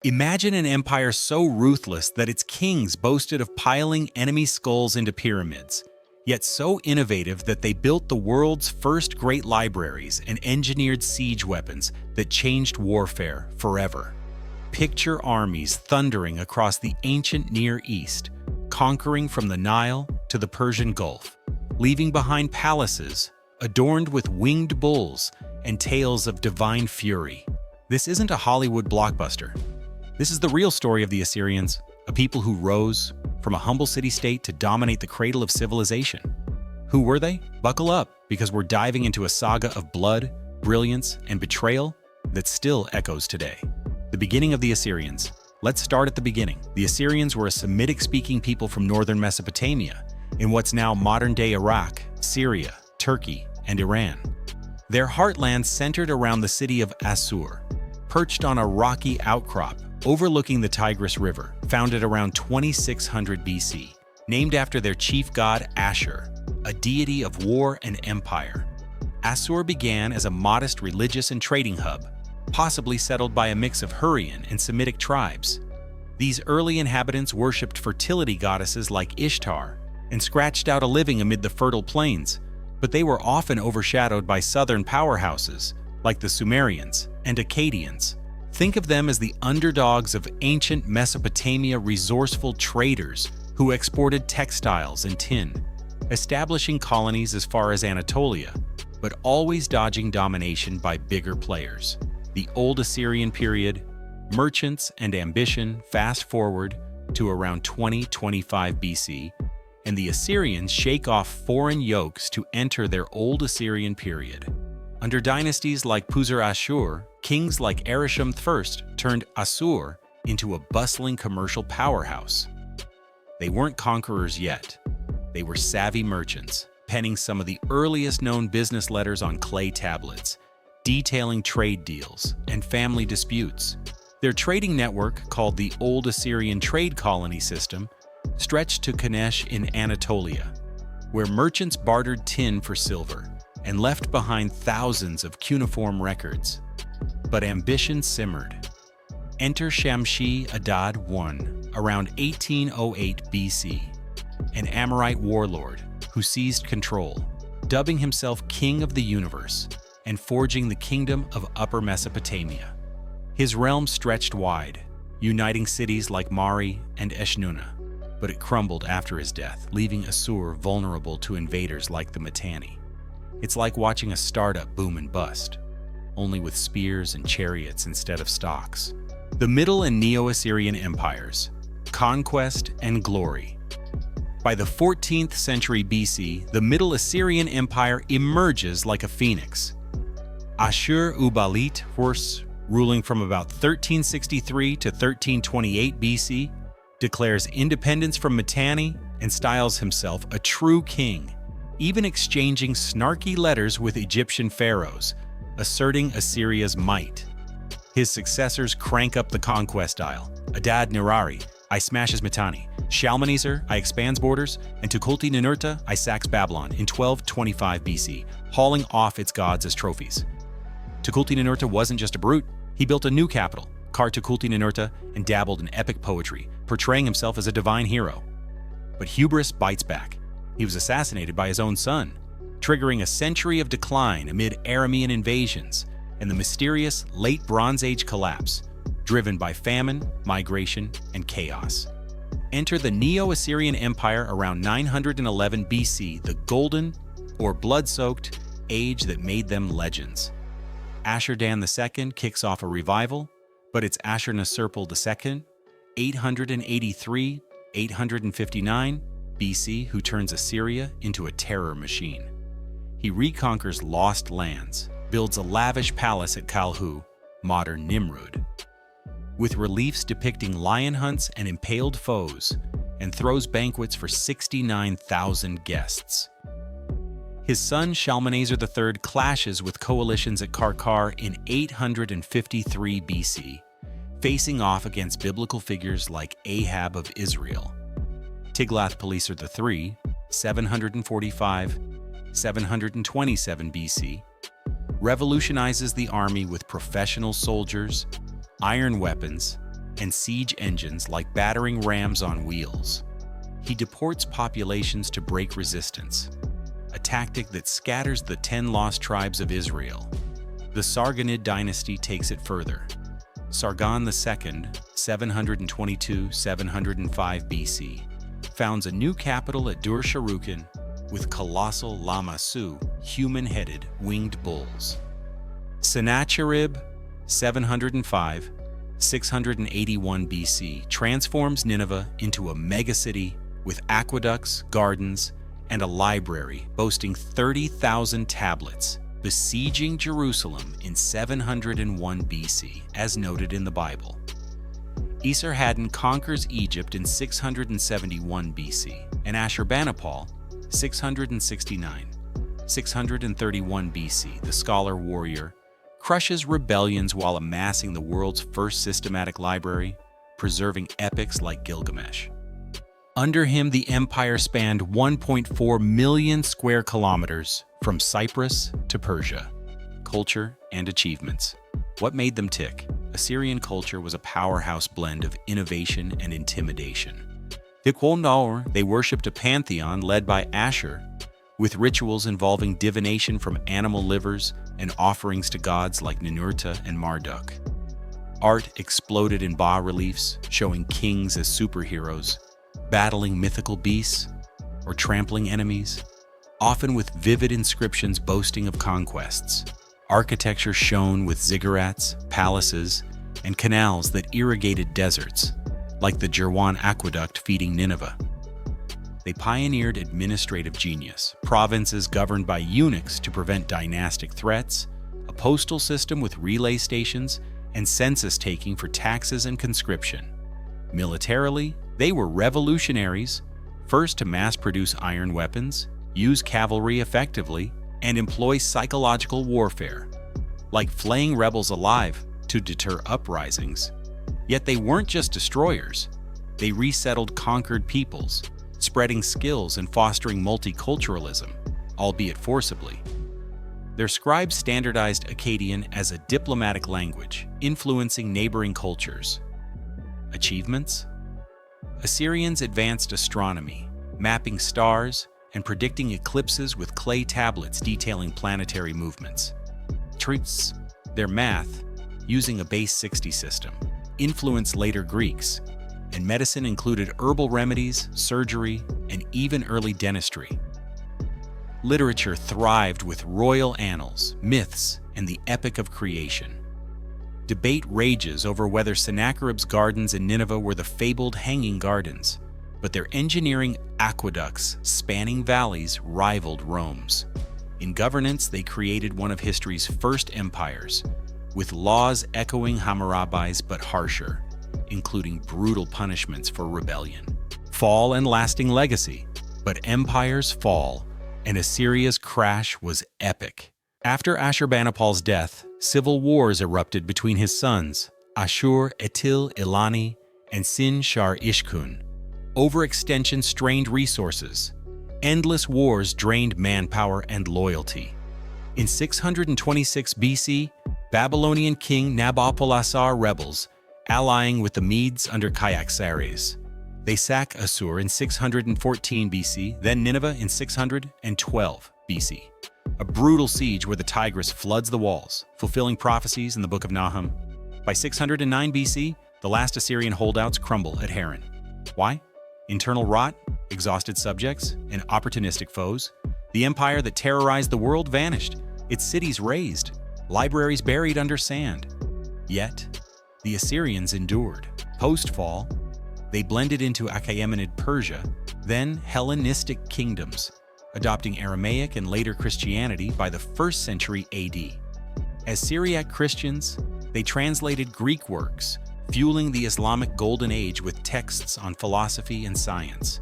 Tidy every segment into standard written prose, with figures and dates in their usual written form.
Imagine an empire so ruthless that its kings boasted of piling enemy skulls into pyramids, yet so innovative that they built the world's first great libraries and engineered siege weapons that changed warfare forever. Picture armies thundering across the ancient Near East, conquering from the Nile to the Persian Gulf, leaving behind palaces adorned with winged bulls and tales of divine fury. This isn't a Hollywood blockbuster. This is the real story of the Assyrians, a people who rose from a humble city-state to dominate the cradle of civilization. Who were they? Buckle up, because we're diving into a saga of blood, brilliance, and betrayal that still echoes today. The beginning of the Assyrians. Let's start at the beginning. The Assyrians were a Semitic-speaking people from northern Mesopotamia, in what's now modern-day Iraq, Syria, Turkey, and Iran. Their heartland centered around the city of Assur, perched on a rocky outcrop overlooking the Tigris River, founded around 2600 BC, named after their chief god Ashur, a deity of war and empire. Assur began as a modest religious and trading hub, possibly settled by a mix of Hurrian and Semitic tribes. These early inhabitants worshipped fertility goddesses like Ishtar and scratched out a living amid the fertile plains, but they were often overshadowed by southern powerhouses like the Sumerians and Akkadians. Think of them as the underdogs of ancient Mesopotamia, resourceful traders who exported textiles and tin, establishing colonies as far as Anatolia, but always dodging domination by bigger players. The Old Assyrian period, merchants and ambition fast forward to around 2025 BC, and the Assyrians shake off foreign yokes to enter their Old Assyrian period. Under dynasties like Puzur-Ashur, kings like Ereshkigal I turned Assur into a bustling commercial powerhouse. They weren't conquerors yet. They were savvy merchants, penning some of the earliest known business letters on clay tablets, detailing trade deals and family disputes. Their trading network, called the Old Assyrian Trade Colony System, stretched to Kanesh in Anatolia, where merchants bartered tin for silver and left behind thousands of cuneiform records. But ambition simmered. Enter Shamshi-Adad I, around 1808 BC, an Amorite warlord who seized control, dubbing himself King of the Universe and forging the kingdom of Upper Mesopotamia. His realm stretched wide, uniting cities like Mari and Eshnunna, but it crumbled after his death, leaving Assur vulnerable to invaders like the Mitanni. It's like watching a startup boom and bust, only with spears and chariots instead of stocks. The Middle and Neo-Assyrian empires, conquest and glory. By the 14th century BC, the Middle Assyrian Empire emerges like a phoenix. Ashur-uballit Hurs, ruling from about 1363 to 1328 BC, declares independence from Mitanni and styles himself a true king, even exchanging snarky letters with Egyptian pharaohs, asserting Assyria's might. His successors crank up the conquest dial. Adad-nirari, I smashes Mitanni. Shalmaneser, I expands borders, and Tukulti-Ninurta, I sacks Babylon in 1225 BC, hauling off its gods as trophies. Tukulti-Ninurta wasn't just a brute, he built a new capital, Kar-Tukulti-Ninurta, and dabbled in epic poetry, portraying himself as a divine hero. But hubris bites back. He was assassinated by his own son, triggering a century of decline amid Aramean invasions and the mysterious Late Bronze Age collapse, driven by famine, migration, and chaos. Enter the Neo-Assyrian Empire around 911 BC, the golden, or blood-soaked, age that made them legends. Ashur-dan II kicks off a revival, but it's Ashur-nisirpal II, 883–859 BC, who turns Assyria into a terror machine. He reconquers lost lands, builds a lavish palace at Kalhu, modern Nimrud, with reliefs depicting lion hunts and impaled foes, and throws banquets for 69,000 guests. His son Shalmaneser III clashes with coalitions at Karkar in 853 BC, facing off against biblical figures like Ahab of Israel. Tiglath-Pileser III, 745–727 BC, revolutionizes the army with professional soldiers, iron weapons, and siege engines like battering rams on wheels. He deports populations to break resistance, a tactic that scatters the 10 lost tribes of Israel. The Sargonid dynasty takes it further. Sargon II, 722–705 BC, founds a new capital at Dur-Sharrukin with colossal Lamassu, human-headed winged bulls. Sennacherib, 705–681 BC, transforms Nineveh into a megacity with aqueducts, gardens, and a library boasting 30,000 tablets, besieging Jerusalem in 701 BC, as noted in the Bible. Esarhaddon conquers Egypt in 671 BC, and Ashurbanipal, 669–631 BC, the scholar warrior, crushes rebellions while amassing the world's first systematic library, preserving epics like Gilgamesh. Under him, the empire spanned 1.4 million square kilometers from Cyprus to Persia. Culture and achievements. What made them tick? Assyrian culture was a powerhouse blend of innovation and intimidation. They worshipped a pantheon led by Ashur, with rituals involving divination from animal livers and offerings to gods like Ninurta and Marduk. Art exploded in bas-reliefs, showing kings as superheroes, battling mythical beasts, or trampling enemies, often with vivid inscriptions boasting of conquests. Architecture shone with ziggurats, palaces, and canals that irrigated deserts, like the Jirwan aqueduct feeding Nineveh. They pioneered administrative genius, provinces governed by eunuchs to prevent dynastic threats, a postal system with relay stations, and census-taking for taxes and conscription. Militarily, they were revolutionaries, first to mass-produce iron weapons, use cavalry effectively, and employ psychological warfare, like flaying rebels alive to deter uprisings. Yet they weren't just destroyers. They resettled conquered peoples, spreading skills and fostering multiculturalism, albeit forcibly. Their scribes standardized Akkadian as a diplomatic language, influencing neighboring cultures. Achievements? Assyrians advanced astronomy, mapping stars and predicting eclipses with clay tablets detailing planetary movements. Tricks, their math, using a base 60 system, influenced later Greeks, and medicine included herbal remedies, surgery, and even early dentistry. Literature thrived with royal annals, myths, and the epic of creation. Debate rages over whether Sennacherib's gardens in Nineveh were the fabled Hanging Gardens, but their engineering aqueducts spanning valleys rivaled Rome's. In governance, they created one of history's first empires, with laws echoing Hammurabi's but harsher, including brutal punishments for rebellion. Fall and lasting legacy, but empires fall, and Assyria's crash was epic. After Ashurbanipal's death, civil wars erupted between his sons, Ashur-etil-ilani and Sin-shar-ishkun. Overextension strained resources. Endless wars drained manpower and loyalty. In 626 BC, Babylonian king Nabopolassar rebels, allying with the Medes under Cyaxares. They sack Assur in 614 BC, then Nineveh in 612 BC. A brutal siege where the Tigris floods the walls, fulfilling prophecies in the Book of Nahum. By 609 BC, the last Assyrian holdouts crumble at Haran. Why? Internal rot, exhausted subjects, and opportunistic foes. The empire that terrorized the world vanished, its cities razed, libraries buried under sand. Yet, the Assyrians endured. Post-fall, they blended into Achaemenid Persia, then Hellenistic kingdoms, adopting Aramaic and later Christianity by the 1st century AD. As Syriac Christians, they translated Greek works, fueling the Islamic Golden Age with texts on philosophy and science.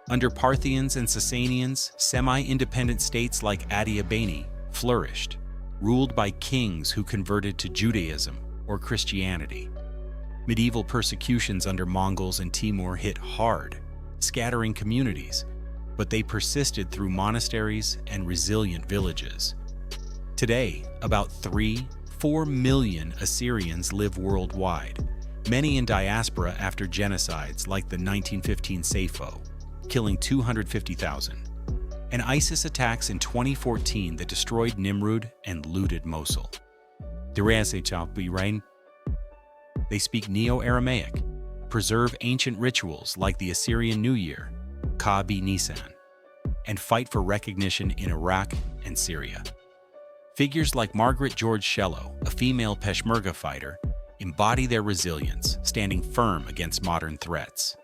Under Parthians and Sasanians, semi-independent states like Adiabene flourished, ruled by kings who converted to Judaism or Christianity. Medieval persecutions under Mongols and Timur hit hard, scattering communities, but they persisted through monasteries and resilient villages. Today, about 3–4 million Assyrians live worldwide, many in diaspora after genocides like the 1915 Saipho, killing 250,000, and ISIS attacks in 2014 that destroyed Nimrud and looted Mosul. They speak Neo-Aramaic, preserve ancient rituals like the Assyrian New Year, Ka-bi Nisan, and fight for recognition in Iraq and Syria. Figures like Margaret George Shello, a female Peshmerga fighter, embody their resilience, standing firm against modern threats.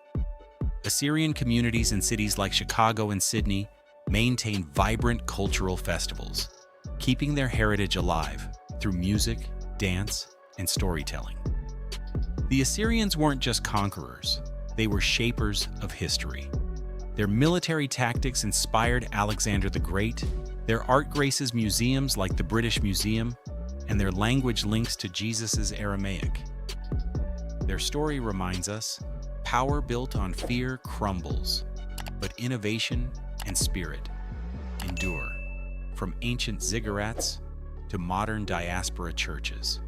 Assyrian communities in cities like Chicago and Sydney maintain vibrant cultural festivals, keeping their heritage alive through music, dance, and storytelling. The Assyrians weren't just conquerors, they were shapers of history. Their military tactics inspired Alexander the Great, their art graces museums like the British Museum, and their language links to Jesus' Aramaic. Their story reminds us, power built on fear crumbles, but innovation and spirit endure, from ancient ziggurats to modern diaspora churches.